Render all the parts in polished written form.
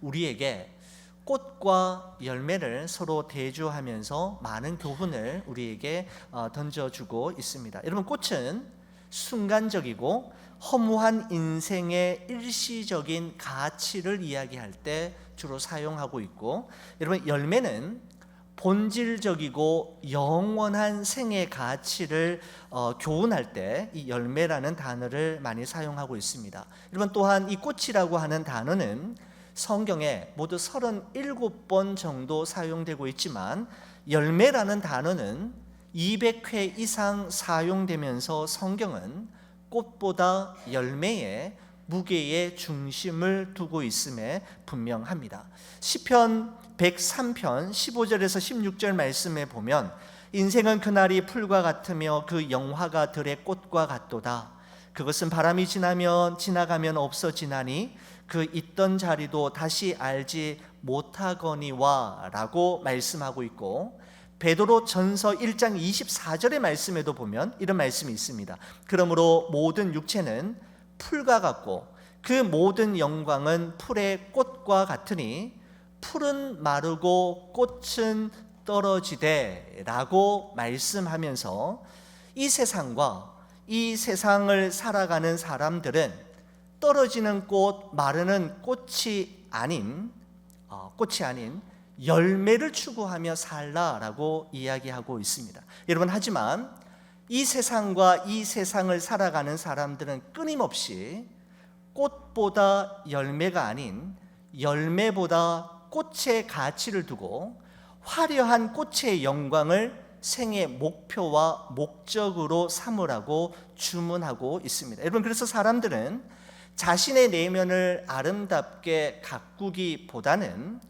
우리에게 꽃과 열매를 서로 대조하면서 많은 교훈을 우리에게 던져주고 있습니다. 여러분, 꽃은 순간적이고 허무한 인생의 일시적인 가치를 이야기할 때 주로 사용하고 있고, 여러분, 열매는 본질적이고 영원한 생의 가치를 교훈할 때 이 열매라는 단어를 많이 사용하고 있습니다. 여러분, 또한 이 꽃이라고 하는 단어는 성경에 모두 37번 정도 사용되고 있지만, 열매라는 단어는 200회 이상 사용되면서 성경은 꽃보다 열매에 무게의 중심을 두고 있음에 분명합니다. 시편 103편 15절에서 16절 말씀에 보면, 인생은 그날이 풀과 같으며 그 영화가 들의 꽃과 같도다. 그것은 바람이 지나가면 없어지나니 그 있던 자리도 다시 알지 못하거니와 라고 말씀하고 있고, 베드로 전서 1장 24절의 말씀에도 보면 이런 말씀이 있습니다. 그러므로 모든 육체는 풀과 같고 그 모든 영광은 풀의 꽃과 같으니 풀은 마르고 꽃은 떨어지되 라고 말씀하면서, 이 세상과 이 세상을 살아가는 사람들은 떨어지는 꽃, 마르는 꽃이 아닌 열매를 추구하며 살라라고 이야기하고 있습니다. 여러분, 하지만 이 세상과 이 세상을 살아가는 사람들은 끊임없이 꽃보다 열매가 아닌 열매보다 꽃의 가치를 두고 화려한 꽃의 영광을 생의 목표와 목적으로 삼으라고 주문하고 있습니다. 여러분, 그래서 사람들은 자신의 내면을 아름답게 가꾸기보다는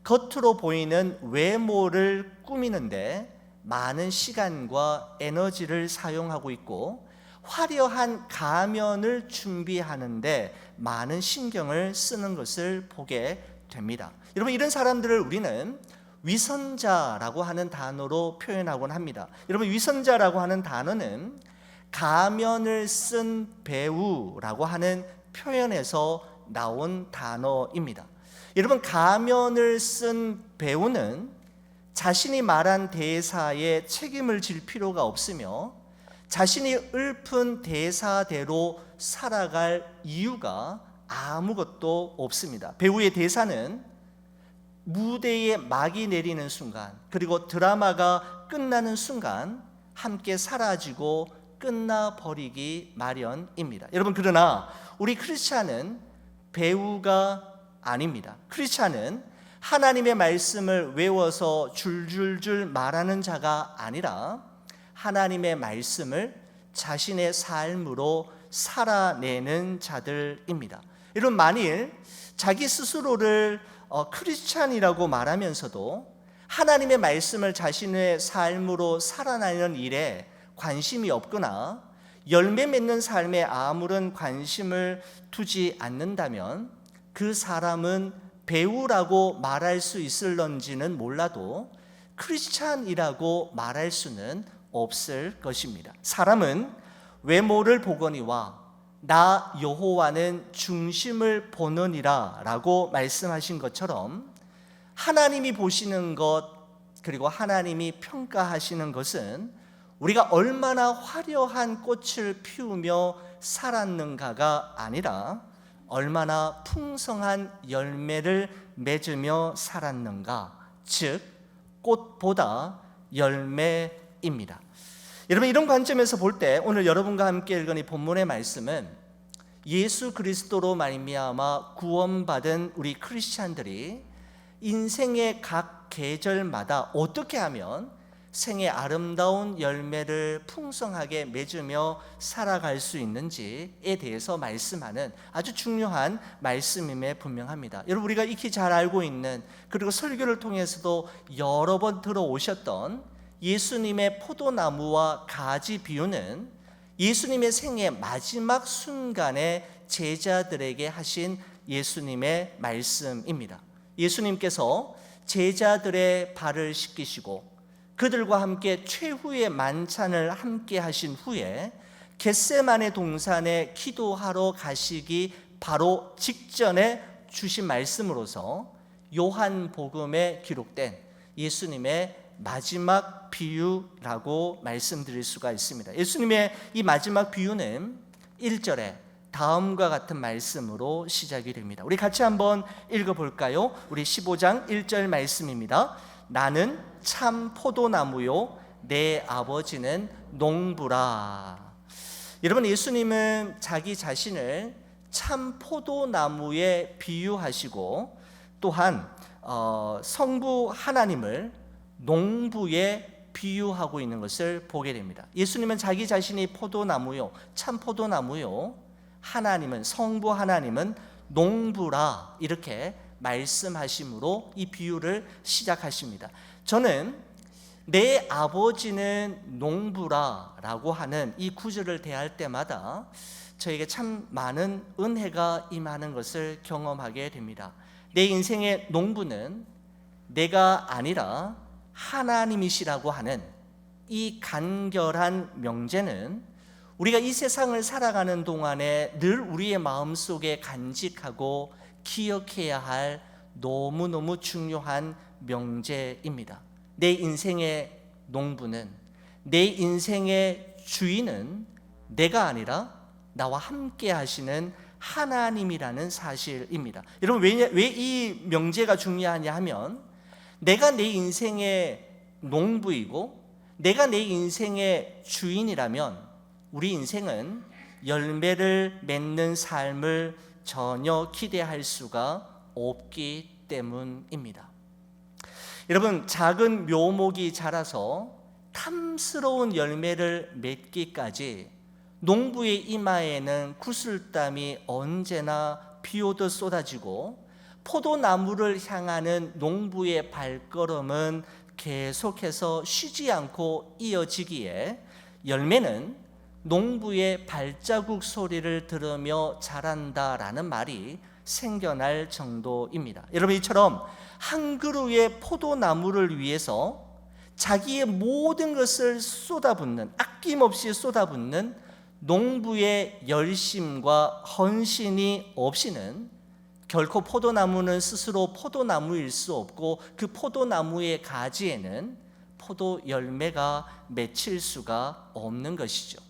겉으로 보이는 외모를 꾸미는데 많은 시간과 에너지를 사용하고 있고, 화려한 가면을 준비하는데 많은 신경을 쓰는 것을 보게 됩니다. 여러분, 이런 사람들을 우리는 위선자라고 하는 단어로 표현하곤 합니다. 여러분, 위선자라고 하는 단어는 가면을 쓴 배우라고 하는 표현에서 나온 단어입니다. 여러분, 가면을 쓴 배우는 자신이 말한 대사에 책임을 질 필요가 없으며 자신이 읊은 대사대로 살아갈 이유가 아무것도 없습니다. 배우의 대사는 무대에 막이 내리는 순간, 그리고 드라마가 끝나는 순간 함께 사라지고 끝나버리기 마련입니다. 여러분, 그러나 우리 크리스찬은 배우가 아닙니다. 크리스찬은 하나님의 말씀을 외워서 줄줄줄 말하는 자가 아니라 하나님의 말씀을 자신의 삶으로 살아내는 자들입니다. 여러분, 만일 자기 스스로를 크리스찬이라고 말하면서도 하나님의 말씀을 자신의 삶으로 살아내는 일에 관심이 없거나 열매 맺는 삶에 아무런 관심을 두지 않는다면 그 사람은 배우라고 말할 수 있을런지는 몰라도 크리스찬이라고 말할 수는 없을 것입니다. 사람은 외모를 보거니와 나 여호와는 중심을 보느니라 라고 말씀하신 것처럼, 하나님이 보시는 것, 그리고 하나님이 평가하시는 것은 우리가 얼마나 화려한 꽃을 피우며 살았는가가 아니라 얼마나 풍성한 열매를 맺으며 살았는가, 즉 꽃보다 열매입니다. 여러분, 이런 관점에서 볼 때 오늘 여러분과 함께 읽은 이 본문의 말씀은 예수 그리스도로 말미암아 구원받은 우리 크리스찬들이 인생의 각 계절마다 어떻게 하면 생의 아름다운 열매를 풍성하게 맺으며 살아갈 수 있는지에 대해서 말씀하는 아주 중요한 말씀임에 분명합니다. 여러분, 우리가 익히 잘 알고 있는, 그리고 설교를 통해서도 여러 번 들어오셨던 예수님의 포도나무와 가지 비유는 예수님의 생의 마지막 순간에 제자들에게 하신 예수님의 말씀입니다. 예수님께서 제자들의 발을 씻기시고 그들과 함께 최후의 만찬을 함께 하신 후에 겟세마네 동산에 기도하러 가시기 바로 직전에 주신 말씀으로서 요한복음에 기록된 예수님의 마지막 비유라고 말씀드릴 수가 있습니다. 예수님의 이 마지막 비유는 1절에 다음과 같은 말씀으로 시작이 됩니다. 우리 같이 한번 읽어볼까요? 우리 15장 1절 말씀입니다. 나는 참 포도나무요 내 아버지는 농부라. 여러분, 예수님은 자기 자신을 참 포도나무에 비유하시고 또한 성부 하나님을 농부에 비유하고 있는 것을 보게 됩니다. 예수님은 자기 자신이 포도나무요 참 포도나무요, 하나님은 성부 하나님은 농부라 이렇게 말씀하심으로 이 비유를 시작하십니다. 저는 내 아버지는 농부라 라고 하는 이 구절을 대할 때마다 저에게 참 많은 은혜가 임하는 것을 경험하게 됩니다. 내 인생의 농부는 내가 아니라 하나님이시라고 하는 이 간결한 명제는 우리가 이 세상을 살아가는 동안에 늘 우리의 마음속에 간직하고 기억해야 할 너무너무 중요한 명제입니다. 내 인생의 농부는, 내 인생의 주인은 내가 아니라 나와 함께 하시는 하나님이라는 사실입니다. 여러분, 왜 이 명제가 중요하냐 하면 내가 내 인생의 농부이고 내가 내 인생의 주인이라면 우리 인생은 열매를 맺는 삶을 전혀 기대할 수가 없기 때문입니다. 여러분, 작은 묘목이 자라서 탐스러운 열매를 맺기까지 농부의 이마에는 구슬땀이 언제나 비오듯 쏟아지고 포도나무를 향하는 농부의 발걸음은 계속해서 쉬지 않고 이어지기에 열매는 농부의 발자국 소리를 들으며 자란다라는 말이 생겨날 정도입니다. 여러분, 이처럼 한 그루의 포도나무를 위해서 자기의 모든 것을 쏟아붓는, 아낌없이 쏟아붓는 농부의 열심과 헌신이 없이는 결코 포도나무는 스스로 포도나무일 수 없고 그 포도나무의 가지에는 포도 열매가 맺힐 수가 없는 것이죠.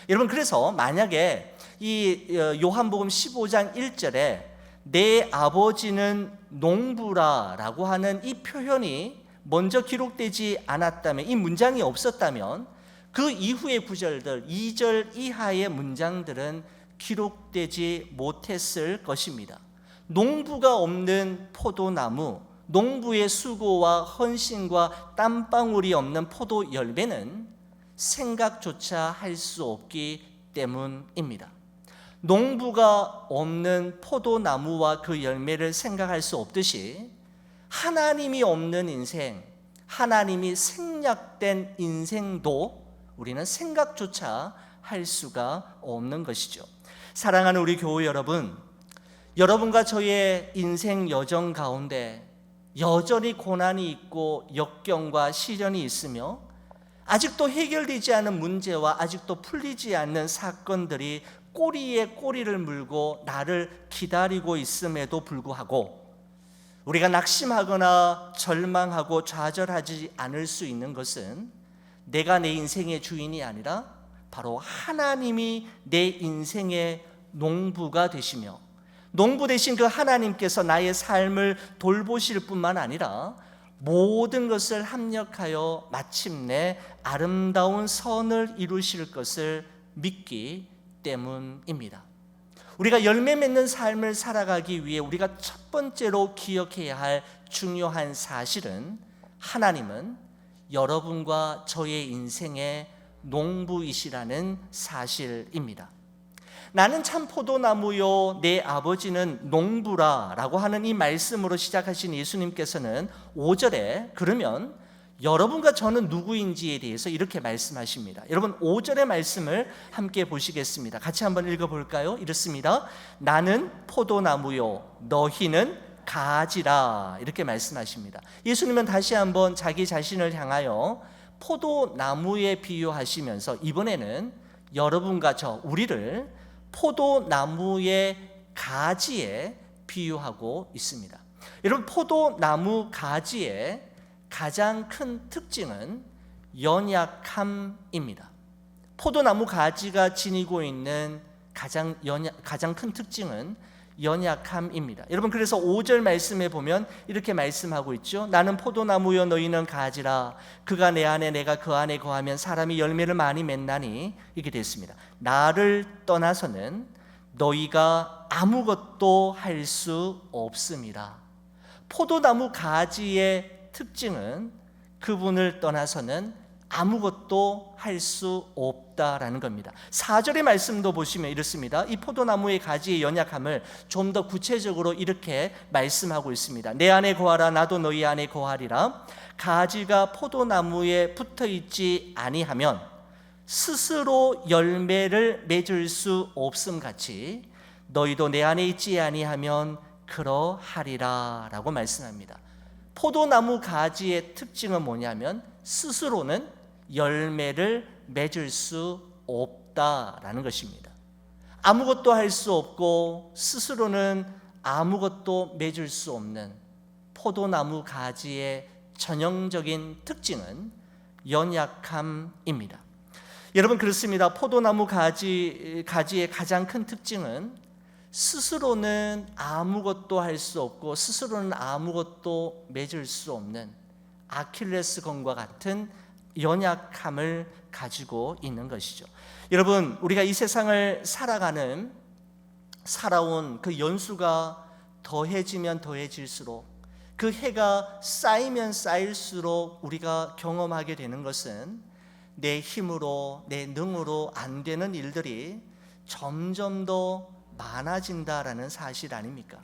여러분, 그래서 만약에 이 요한복음 15장 1절에 내 아버지는 농부라라고 하는 이 표현이 먼저 기록되지 않았다면, 이 문장이 없었다면 그 이후의 구절들, 2절 이하의 문장들은 기록되지 못했을 것입니다. 농부가 없는 포도나무, 농부의 수고와 헌신과 땀방울이 없는 포도 열매는 생각조차 할 수 없기 때문입니다. 농부가 없는 포도나무와 그 열매를 생각할 수 없듯이 하나님이 없는 인생, 하나님이 생략된 인생도 우리는 생각조차 할 수가 없는 것이죠. 사랑하는 우리 교우 여러분, 여러분과 저의 인생 여정 가운데 여전히 고난이 있고 역경과 시련이 있으며 아직도 해결되지 않은 문제와 아직도 풀리지 않는 사건들이 꼬리에 꼬리를 물고 나를 기다리고 있음에도 불구하고 우리가 낙심하거나 절망하고 좌절하지 않을 수 있는 것은 내가 내 인생의 주인이 아니라 바로 하나님이 내 인생의 농부가 되시며 농부 되신 그 하나님께서 나의 삶을 돌보실 뿐만 아니라 모든 것을 합력하여 마침내 아름다운 선을 이루실 것을 믿기 때문입니다. 우리가 열매 맺는 삶을 살아가기 위해 우리가 첫 번째로 기억해야 할 중요한 사실은 하나님은 여러분과 저의 인생의 농부이시라는 사실입니다. 나는 참 포도나무요 내 아버지는 농부라 라고 하는 이 말씀으로 시작하신 예수님께서는 5절에 그러면 여러분과 저는 누구인지에 대해서 이렇게 말씀하십니다. 여러분, 5절의 말씀을 함께 보시겠습니다. 같이 한번 읽어볼까요? 이렇습니다. 나는 포도나무요 너희는 가지라 이렇게 말씀하십니다. 예수님은 다시 한번 자기 자신을 향하여 포도나무에 비유하시면서 이번에는 여러분과 저 우리를 포도나무의 가지에 비유하고 있습니다. 여러분, 포도나무 가지의 가장 큰 특징은 연약함입니다. 포도나무 가지가 지니고 있는 가장 큰 특징은 연약함입니다. 여러분, 그래서 5절 말씀에 보면 이렇게 말씀하고 있죠. 나는 포도나무여 너희는 가지라. 그가 내 안에 내가 그 안에 거하면 사람이 열매를 많이 맺나니. 이렇게 됐습니다. 나를 떠나서는 너희가 아무것도 할 수 없습니다. 포도나무 가지의 특징은 그분을 떠나서는 아무것도 할 수 없다라는 겁니다. 4절의 말씀도 보시면 이렇습니다. 이 포도나무의 가지의 연약함을 좀 더 구체적으로 이렇게 말씀하고 있습니다. 내 안에 거하라 나도 너희 안에 거하리라. 가지가 포도나무에 붙어있지 아니하면 스스로 열매를 맺을 수 없음같이 너희도 내 안에 있지 아니하면 그러하리라 라고 말씀합니다. 포도나무 가지의 특징은 뭐냐면 스스로는 열매를 맺을 수 없다라는 것입니다. 아무것도 할 수 없고 스스로는 아무것도 맺을 수 없는 포도나무 가지의 전형적인 특징은 연약함입니다. 여러분, 그렇습니다. 포도나무 가지의 가장 큰 특징은 스스로는 아무것도 할 수 없고 스스로는 아무것도 맺을 수 없는 아킬레스건과 같은 연약함을 가지고 있는 것이죠. 여러분, 우리가 이 세상을 살아온 그 연수가 더해지면 더해질수록, 그 해가 쌓이면 쌓일수록 우리가 경험하게 되는 것은 내 힘으로 내 능으로 안 되는 일들이 점점 더 많아진다라는 사실 아닙니까?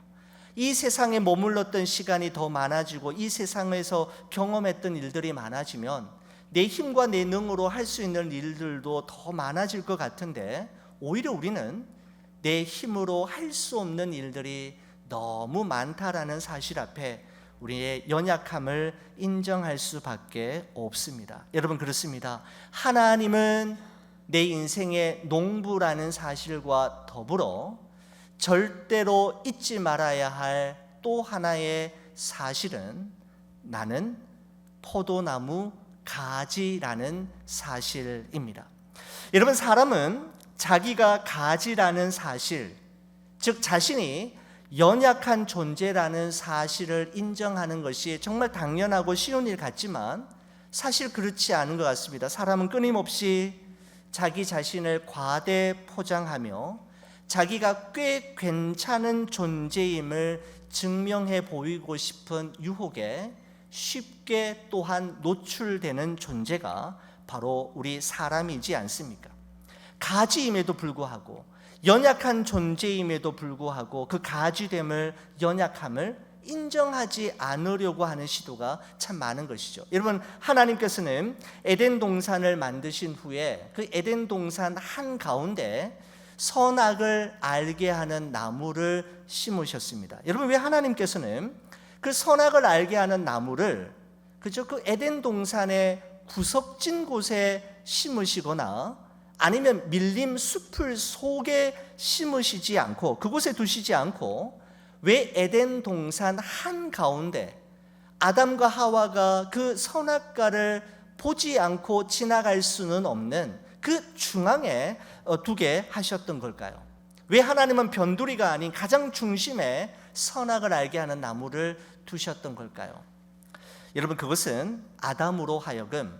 이 세상에 머물렀던 시간이 더 많아지고 이 세상에서 경험했던 일들이 많아지면 내 힘과 내 능으로 할 수 있는 일들도 더 많아질 것 같은데, 오히려 우리는 내 힘으로 할 수 없는 일들이 너무 많다라는 사실 앞에 우리의 연약함을 인정할 수밖에 없습니다. 여러분, 그렇습니다. 하나님은 내 인생의 농부라는 사실과 더불어 절대로 잊지 말아야 할 또 하나의 사실은 나는 포도나무 가지라는 사실입니다. 여러분, 사람은 자기가 가지라는 사실, 즉 자신이 연약한 존재라는 사실을 인정하는 것이 정말 당연하고 쉬운 일 같지만 사실 그렇지 않은 것 같습니다. 사람은 끊임없이 자기 자신을 과대 포장하며 자기가 꽤 괜찮은 존재임을 증명해 보이고 싶은 유혹에 쉽게 또한 노출되는 존재가 바로 우리 사람이지 않습니까? 가지임에도 불구하고, 연약한 존재임에도 불구하고 그 가지됨을, 연약함을 인정하지 않으려고 하는 시도가 참 많은 것이죠. 여러분, 하나님께서는 에덴 동산을 만드신 후에 그 에덴 동산 한가운데 선악을 알게 하는 나무를 심으셨습니다. 여러분, 왜 하나님께서는 그 선악을 알게 하는 나무를 그저 그 에덴 동산의 구석진 곳에 심으시거나 아니면 밀림 숲을 속에 심으시지 않고, 그곳에 두시지 않고 왜 에덴 동산 한가운데 아담과 하와가 그 선악과를 보지 않고 지나갈 수는 없는 그 중앙에 두게 하셨던 걸까요? 왜 하나님은 변두리가 아닌 가장 중심에 선악을 알게 하는 나무를 두셨던 걸까요? 여러분, 그것은 아담으로 하여금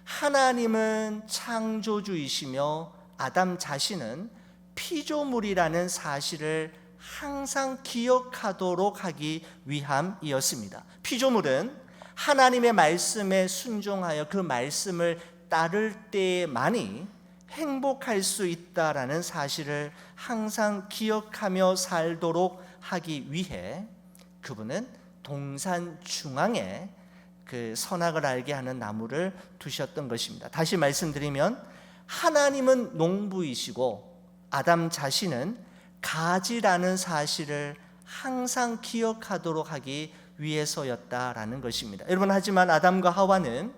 하나님은 창조주이시며 아담 자신은 피조물이라는 사실을 항상 기억하도록 하기 위함이었습니다. 피조물은 하나님의 말씀에 순종하여 그 말씀을 따를 때만이 행복할 수 있다라는 사실을 항상 기억하며 살도록 하기 위해 그분은 동산 중앙에 그 선악을 알게 하는 나무를 두셨던 것입니다. 다시 말씀드리면 하나님은 농부이시고 아담 자신은 가지라는 사실을 항상 기억하도록 하기 위해서였다라는 것입니다. 여러분, 하지만 아담과 하와는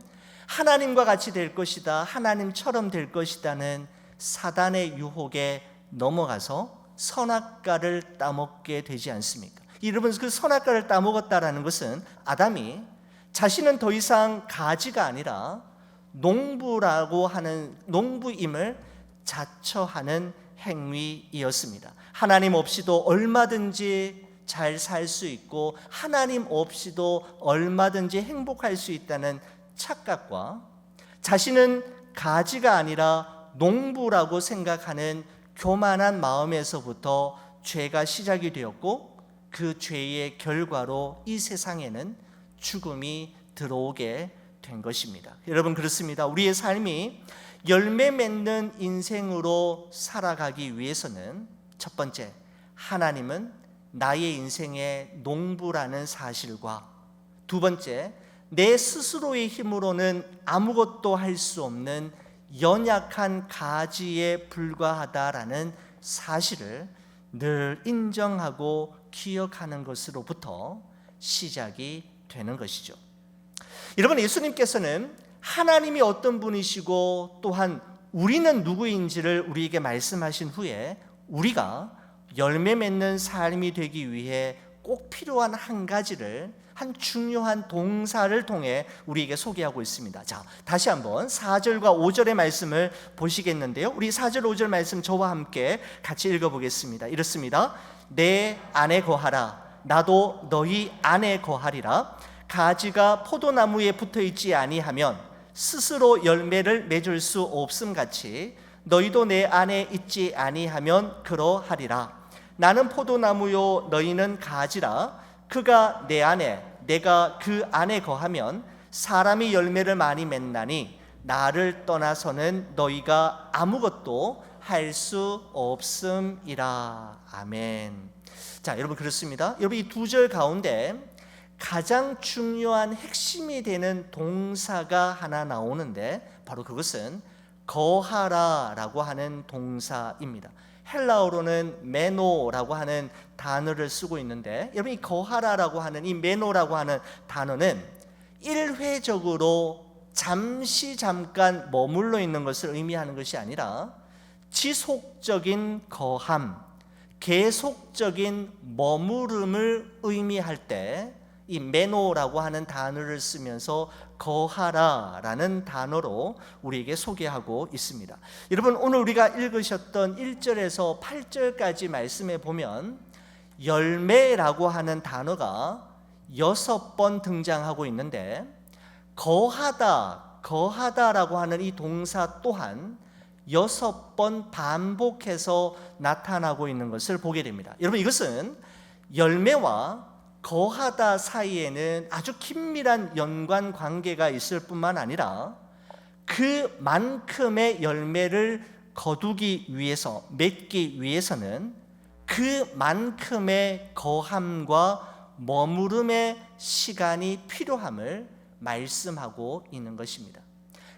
하나님과 같이 될 것이다, 하나님처럼 될 것이다는 사단의 유혹에 넘어가서 선악과를 따먹게 되지 않습니까? 여러분, 그 선악과를 따먹었다라는 것은 아담이 자신은 더 이상 가지가 아니라 농부라고 하는 농부임을 자처하는 행위이었습니다. 하나님 없이도 얼마든지 잘 살 수 있고 하나님 없이도 얼마든지 행복할 수 있다는 착각과 자신은 가지가 아니라 농부라고 생각하는 교만한 마음에서부터 죄가 시작이 되었고, 그 죄의 결과로 이 세상에는 죽음이 들어오게 된 것입니다. 여러분, 그렇습니다. 우리의 삶이 열매 맺는 인생으로 살아가기 위해서는 첫 번째, 하나님은 나의 인생의 농부라는 사실과, 두 번째, 내 스스로의 힘으로는 아무것도 할 수 없는 연약한 가지에 불과하다라는 사실을 늘 인정하고 기억하는 것으로부터 시작이 되는 것이죠. 여러분, 예수님께서는 하나님이 어떤 분이시고 또한 우리는 누구인지를 우리에게 말씀하신 후에 우리가 열매 맺는 삶이 되기 위해 꼭 필요한 한 가지를, 한 중요한 동사를 통해 우리에게 소개하고 있습니다. 자, 다시 한번 4절과 5절의 말씀을 보시겠는데요, 우리 4절 5절 말씀 저와 함께 같이 읽어보겠습니다. 이렇습니다. 내 안에 거하라, 나도 너희 안에 거하리라. 가지가 포도나무에 붙어있지 아니하면 스스로 열매를 맺을 수 없음같이 너희도 내 안에 있지 아니하면 그러하리라. 나는 포도나무요 너희는 가지라. 그가 내 안에 내가 그 안에 거하면 사람이 열매를 많이 맺나니 나를 떠나서는 너희가 아무것도 할 수 없음이라. 아멘. 자, 여러분, 그렇습니다. 여러분, 이 두 절 가운데 가장 중요한 핵심이 되는 동사가 하나 나오는데 바로 그것은 거하라라고 하는 동사입니다. 헬라어로는 메노라고 하는 단어를 쓰고 있는데, 여러분, 이 거하라라고 하는 이 메노라고 하는 단어는 일회적으로 잠깐 머물러 있는 것을 의미하는 것이 아니라 지속적인 거함, 계속적인 머무름을 의미할 때 이 메노라고 하는 단어를 쓰면서 거하라라는 단어로 우리에게 소개하고 있습니다. 여러분, 오늘 우리가 읽으셨던 1절에서 8절까지 말씀에 보면 열매라고 하는 단어가 6번 등장하고 있는데, 거하다라고 하는 이 동사 또한 6번 반복해서 나타나고 있는 것을 보게 됩니다. 여러분, 이것은 열매와 거하다 사이에는 아주 긴밀한 연관 관계가 있을 뿐만 아니라 그만큼의 열매를 거두기 위해서, 맺기 위해서는 그만큼의 거함과 머무름의 시간이 필요함을 말씀하고 있는 것입니다.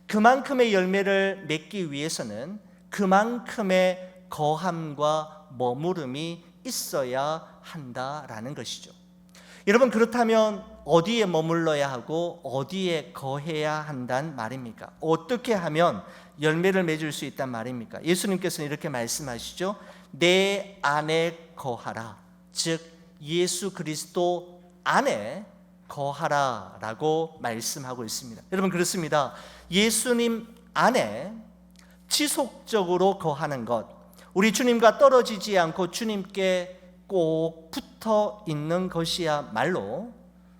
그만큼의 열매를 맺기 위해서는 그만큼의 거함과 머무름이 있어야 한다라는 것이죠. 여러분, 그렇다면 어디에 머물러야 하고 어디에 거해야 한단 말입니까? 어떻게 하면 열매를 맺을 수 있단 말입니까? 예수님께서는 이렇게 말씀하시죠. 내 안에 거하라. 즉 예수 그리스도 안에 거하라라고 말씀하고 있습니다. 여러분, 그렇습니다. 예수님 안에 지속적으로 거하는 것, 우리 주님과 떨어지지 않고 주님께 꼭 붙어 있는 것이야말로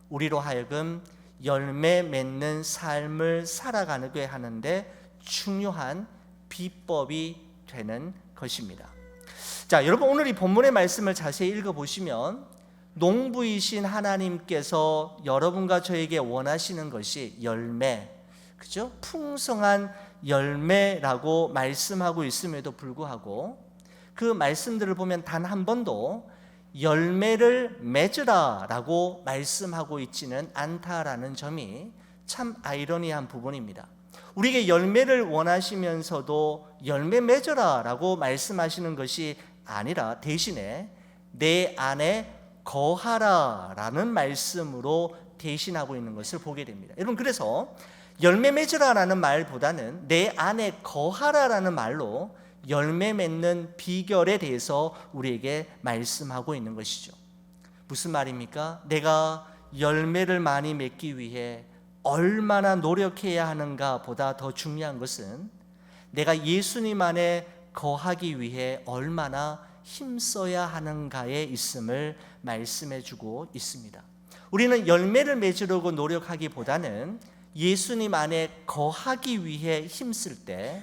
우리로 하여금 열매 맺는 삶을 살아가게 하는데 중요한 비법이 되는 것입니다. 자, 여러분, 오늘 이 본문의 말씀을 자세히 읽어보시면 농부이신 하나님께서 여러분과 저에게 원하시는 것이 열매, 그죠? 풍성한 열매라고 말씀하고 있음에도 불구하고 그 말씀들을 보면 단 한 번도 열매를 맺으라 라고 말씀하고 있지는 않다라는 점이 참 아이러니한 부분입니다. 우리에게 열매를 원하시면서도 열매 맺으라 라고 말씀하시는 것이 아니라 대신에 내 안에 거하라 라는 말씀으로 대신하고 있는 것을 보게 됩니다. 여러분, 그래서 열매 맺으라 라는 말보다는 내 안에 거하라 라는 말로 열매 맺는 비결에 대해서 우리에게 말씀하고 있는 것이죠. 무슨 말입니까? 내가 열매를 많이 맺기 위해 얼마나 노력해야 하는가 보다 더 중요한 것은 내가 예수님 안에 거하기 위해 얼마나 힘써야 하는가에 있음을 말씀해 주고 있습니다. 우리는 열매를 맺으려고 노력하기보다는 예수님 안에 거하기 위해 힘쓸 때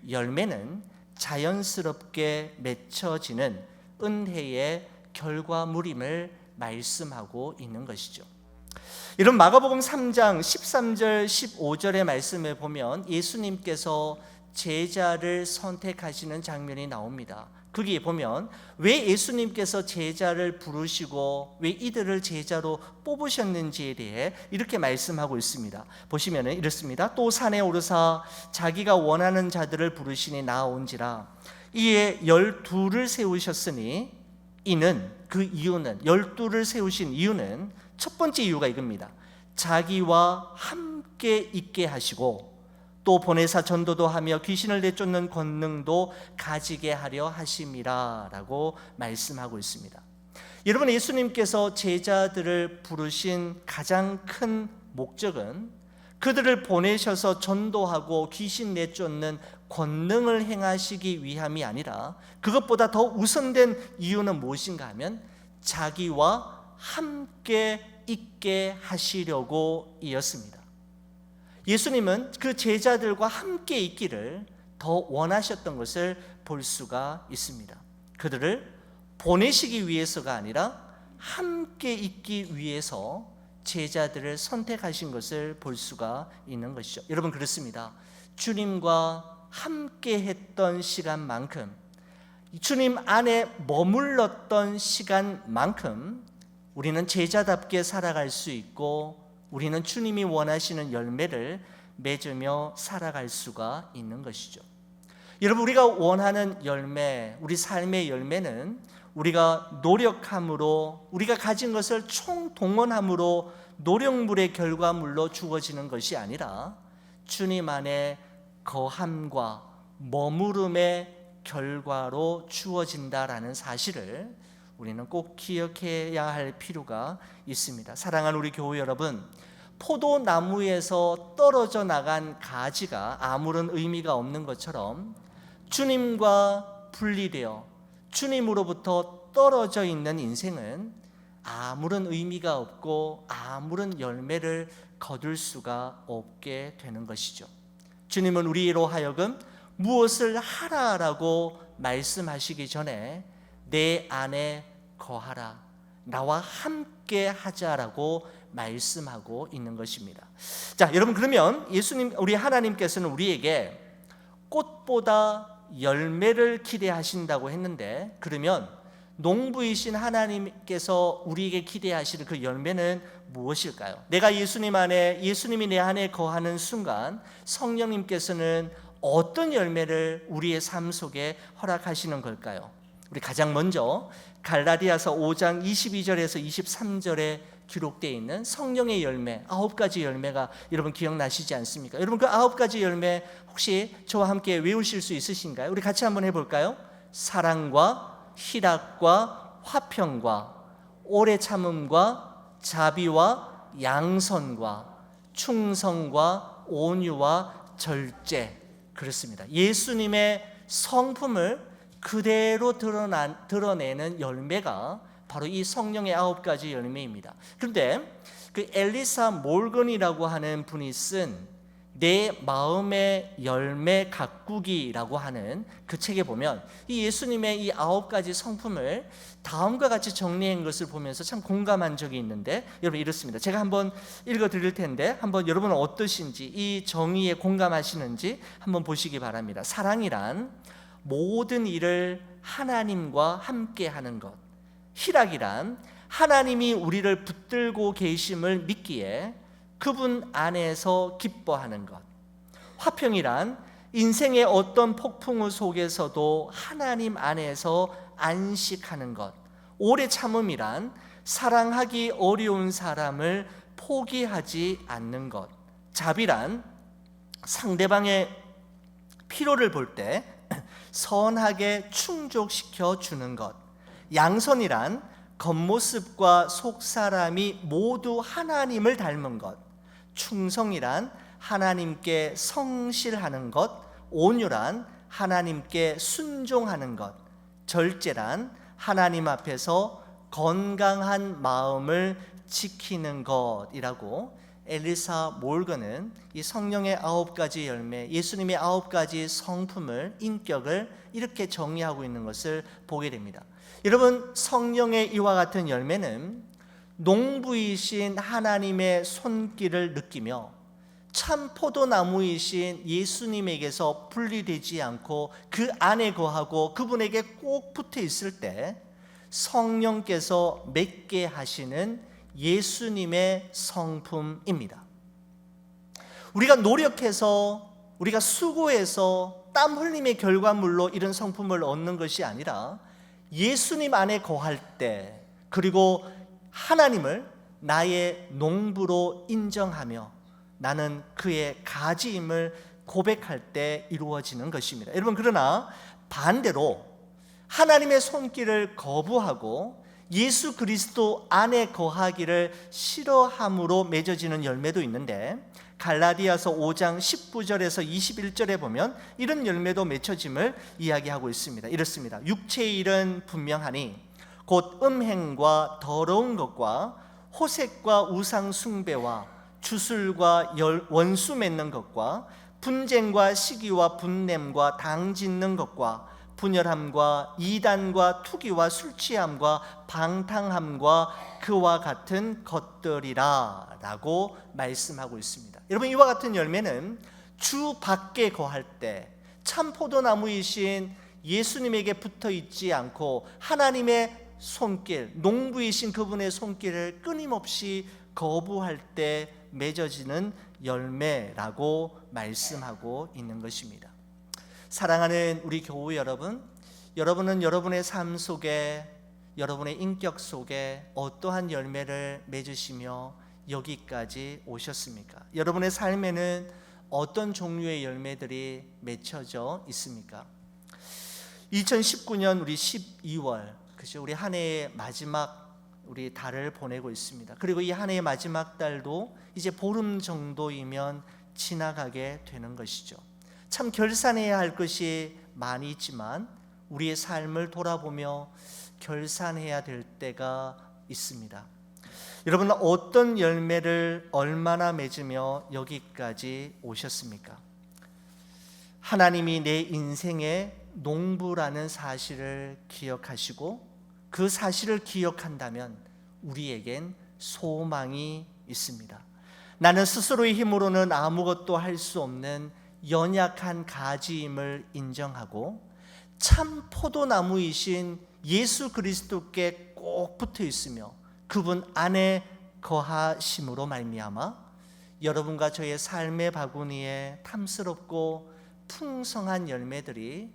열매는 자연스럽게 맺혀지는 은혜의 결과물임을 말씀하고 있는 것이죠. 이런 마가복음 3장 13절 15절의 말씀에 보면 예수님께서 제자를 선택하시는 장면이 나옵니다. 거기에 보면 왜 예수님께서 제자를 부르시고 왜 이들을 제자로 뽑으셨는지에 대해 이렇게 말씀하고 있습니다. 보시면 이렇습니다. 또 산에 오르사 자기가 원하는 자들을 부르시니 나아온지라. 이에 12를 세우셨으니 이는 그 이유는 12를 세우신 이유는 첫 번째 이유가 이겁니다. 자기와 함께 있게 하시고 또 보내사 전도도 하며 귀신을 내쫓는 권능도 가지게 하려 하심이라 라고 말씀하고 있습니다. 여러분, 예수님께서 제자들을 부르신 가장 큰 목적은 그들을 보내셔서 전도하고 귀신 내쫓는 권능을 행하시기 위함이 아니라 그것보다 더 우선된 이유는 무엇인가 하면 자기와 함께 있게 하시려고 이었습니다. 예수님은 그 제자들과 함께 있기를 더 원하셨던 것을 볼 수가 있습니다. 그들을 보내시기 위해서가 아니라 함께 있기 위해서 제자들을 선택하신 것을 볼 수가 있는 것이죠. 여러분, 그렇습니다. 주님과 함께 했던 시간만큼, 주님 안에 머물렀던 시간만큼 우리는 제자답게 살아갈 수 있고 우리는 주님이 원하시는 열매를 맺으며 살아갈 수가 있는 것이죠. 여러분, 우리가 원하는 열매, 우리 삶의 열매는 우리가 노력함으로, 우리가 가진 것을 총동원함으로 노력물의 결과물로 주어지는 것이 아니라 주님 안에 거함과 머무름의 결과로 주어진다라는 사실을 우리는 꼭 기억해야 할 필요가 있습니다. 사랑하는 우리 교회 여러분, 포도나무에서 떨어져 나간 가지가 아무런 의미가 없는 것처럼 주님과 분리되어 주님으로부터 떨어져 있는 인생은 아무런 의미가 없고 아무런 열매를 거둘 수가 없게 되는 것이죠. 주님은 우리로 하여금 무엇을 하라라고 말씀하시기 전에 내 안에 거하라, 나와 함께 하자라고 말씀하고 있는 것입니다. 자, 여러분, 그러면 예수님, 우리 하나님께서는 우리에게 꽃보다 열매를 기대하신다고 했는데, 그러면 농부이신 하나님께서 우리에게 기대하시는 그 열매는 무엇일까요? 내가 예수님 안에, 예수님이 내 안에 거하는 순간 성령님께서는 어떤 열매를 우리의 삶 속에 허락하시는 걸까요? 우리 가장 먼저 갈라디아서 5장 22절에서 23절에 기록되어 있는 성령의 열매, 9가지 열매가 여러분 기억나시지 않습니까? 여러분, 그 9가지 열매 혹시 저와 함께 외우실 수 있으신가요? 우리 같이 한번 해볼까요? 사랑과 희락과 화평과 오래 참음과 자비와 양선과 충성과 온유와 절제. 그렇습니다. 예수님의 성품을 그대로 드러내는 열매가 바로 이 성령의 9가지 열매입니다. 그런데 그 엘리사 몰건이라고 하는 분이 쓴 내 마음의 열매 가꾸기라고 하는 그 책에 보면 이 예수님의 이 9가지 성품을 다음과 같이 정리한 것을 보면서 참 공감한 적이 있는데, 여러분, 이렇습니다. 제가 한번 읽어 드릴 텐데 한번 여러분은 어떠신지, 이 정의에 공감하시는지 한번 보시기 바랍니다. 사랑이란 모든 일을 하나님과 함께 하는 것, 희락이란 하나님이 우리를 붙들고 계심을 믿기에 그분 안에서 기뻐하는 것, 화평이란 인생의 어떤 폭풍우 속에서도 하나님 안에서 안식하는 것, 오래 참음이란 사랑하기 어려운 사람을 포기하지 않는 것, 자비란 상대방의 필요를 볼 때 선하게 충족시켜 주는 것, 양선이란 겉모습과 속사람이 모두 하나님을 닮은 것, 충성이란 하나님께 성실하는 것, 온유란 하나님께 순종하는 것, 절제란 하나님 앞에서 건강한 마음을 지키는 것이라고 엘리사 몰건은 이 성령의 9가지 열매, 예수님의 9가지 성품을, 인격을 이렇게 정의하고 있는 것을 보게 됩니다. 여러분, 성령의 이와 같은 열매는 농부이신 하나님의 손길을 느끼며 참 포도나무이신 예수님에게서 분리되지 않고 그 안에 거하고 그분에게 꼭 붙어 있을 때 성령께서 맺게 하시는 예수님의 성품입니다. 우리가 노력해서, 우리가 수고해서 땀 흘림의 결과물로 이런 성품을 얻는 것이 아니라 예수님 안에 거할 때, 그리고 하나님을 나의 농부로 인정하며 나는 그의 가지임을 고백할 때 이루어지는 것입니다. 여러분, 그러나 반대로 하나님의 손길을 거부하고 예수 그리스도 안에 거하기를 싫어함으로 맺어지는 열매도 있는데, 갈라디아서 5장 19절에서 21절에 보면 이런 열매도 맺혀짐을 이야기하고 있습니다. 이렇습니다. 육체의 일은 분명하니 곧 음행과 더러운 것과 호색과 우상 숭배와 주술과 원수 맺는 것과 분쟁과 시기와 분냄과 당 짓는 것과 분열함과 이단과 투기와 술취함과 방탕함과 그와 같은 것들이라 라고 말씀하고 있습니다. 여러분, 이와 같은 열매는 주 밖에 거할 때 참 포도나무이신 예수님에게 붙어 있지 않고 하나님의 손길, 농부이신 그분의 손길을 끊임없이 거부할 때 맺어지는 열매라고 말씀하고 있는 것입니다. 사랑하는 우리 교우 여러분, 여러분은 여러분의 삶 속에, 여러분의 인격 속에 어떠한 열매를 맺으시며 여기까지 오셨습니까? 여러분의 삶에는 어떤 종류의 열매들이 맺혀져 있습니까? 2019년 우리 12월, 그죠? 우리 한 해의 마지막 우리 달을 보내고 있습니다. 그리고 이 한 해의 마지막 달도 이제 보름 정도이면 지나가게 되는 것이죠. 참 결산해야 할 것이 많이 있지만 우리의 삶을 돌아보며 결산해야 될 때가 있습니다. 여러분, 어떤 열매를 얼마나 맺으며 여기까지 오셨습니까? 하나님이 내 인생의 농부라는 사실을 기억하시고 그 사실을 기억한다면 우리에겐 소망이 있습니다. 나는 스스로의 힘으로는 아무것도 할 수 없는 연약한 가지임을 인정하고 참 포도나무이신 예수 그리스도께 꼭 붙어 있으며 그분 안에 거하심으로 말미암아 여러분과 저의 삶의 바구니에 탐스럽고 풍성한 열매들이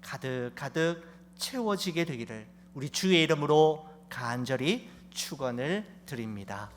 가득가득 채워지게 되기를 우리 주의 이름으로 간절히 축원을 드립니다.